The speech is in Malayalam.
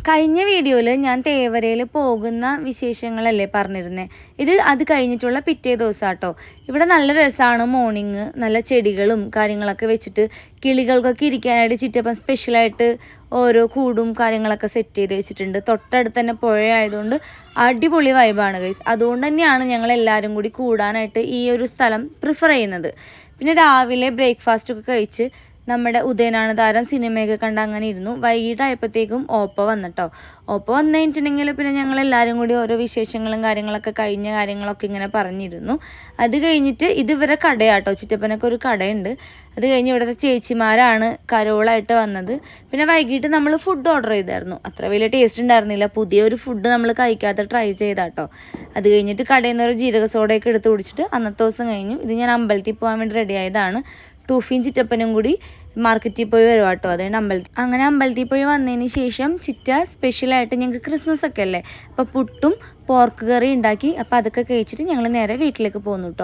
കഴിഞ്ഞ വീഡിയോയിൽ ഞാൻ തേവരയിൽ പോകുന്ന വിശേഷങ്ങളല്ലേ പറഞ്ഞിരുന്നത്. അത് കഴിഞ്ഞിട്ടുള്ള പിറ്റേ ദിവസം കേട്ടോ. ഇവിടെ നല്ല രസമാണ്. മോർണിംഗ് നല്ല ചെടികളും കാര്യങ്ങളൊക്കെ വെച്ചിട്ട് കിളികൾക്കൊക്കെ ഇരിക്കാനായിട്ട് ചിറ്റപ്പൻ സ്പെഷ്യലായിട്ട് ഓരോ കൂടും കാര്യങ്ങളൊക്കെ സെറ്റ് ചെയ്ത് വെച്ചിട്ടുണ്ട്. തൊട്ടടുത്ത് തന്നെ പുഴയായതുകൊണ്ട് അടിപൊളി വൈബാണ് ഗൈസ്. അതുകൊണ്ട് തന്നെയാണ് ഞങ്ങൾ എല്ലാവരും കൂടി കൂടാനായിട്ട് ഈ ഒരു സ്ഥലം പ്രിഫർ ചെയ്യുന്നത്. പിന്നെ രാവിലെ ബ്രേക്ക്ഫാസ്റ്റൊക്കെ കഴിച്ച് നമ്മുടെ ഉദയനാണ് താരം സിനിമയൊക്കെ കണ്ട് അങ്ങനെ ഇരുന്നു. വൈകിട്ടായപ്പോഴത്തേക്കും ഓപ്പ വന്നിട്ടോ. ഓപ്പ വന്നു കഴിഞ്ഞിട്ടുണ്ടെങ്കിൽ പിന്നെ ഞങ്ങളെല്ലാവരും കൂടി ഓരോ വിശേഷങ്ങളും കാര്യങ്ങളൊക്കെ കഴിഞ്ഞ കാര്യങ്ങളൊക്കെ ഇങ്ങനെ പറഞ്ഞിരുന്നു. അത് കഴിഞ്ഞിട്ട് ഇതുവരെ കടയാട്ടോ, ചിറ്റപ്പനൊക്കെ ഒരു കടയുണ്ട്. അത് കഴിഞ്ഞ് ഇവിടുത്തെ ചേച്ചിമാരാണ് കരോളായിട്ട് വന്നത്. പിന്നെ വൈകിട്ട് നമ്മൾ ഫുഡ് ഓർഡർ ചെയ്തായിരുന്നു. അത്ര വലിയ ടേസ്റ്റ് ഉണ്ടായിരുന്നില്ല. പുതിയൊരു ഫുഡ് നമ്മൾ കഴിക്കാതെ ട്രൈ ചെയ്താട്ടോ. അത് കഴിഞ്ഞിട്ട് കടയിൽ നിന്ന് ഒരു ജീരക സോഡയൊക്കെ എടുത്ത് കുടിച്ചിട്ട് അന്നത്തെ ദിവസം കഴിഞ്ഞു. ഇത് ഞാൻ അമ്പലത്തിൽ പോകാൻ വേണ്ടി റെഡി ആയതാണ്. ടൂഫിയും ചിറ്റപ്പനും കൂടി മാർക്കറ്റിൽ പോയി വരും കേട്ടോ. അതുകൊണ്ട് അമ്പലത്തിൽ പോയി വന്നതിന് ശേഷം ചിറ്റ സ്പെഷ്യലായിട്ട് ഞങ്ങൾക്ക് ക്രിസ്മസ് ഒക്കെ അല്ലേ, അപ്പോൾ പുട്ടും പോർക്ക് കറി ഉണ്ടാക്കി. അപ്പോൾ അതൊക്കെ കഴിച്ചിട്ട് ഞങ്ങൾ നേരെ വീട്ടിലേക്ക് പോന്നു കേട്ടോ.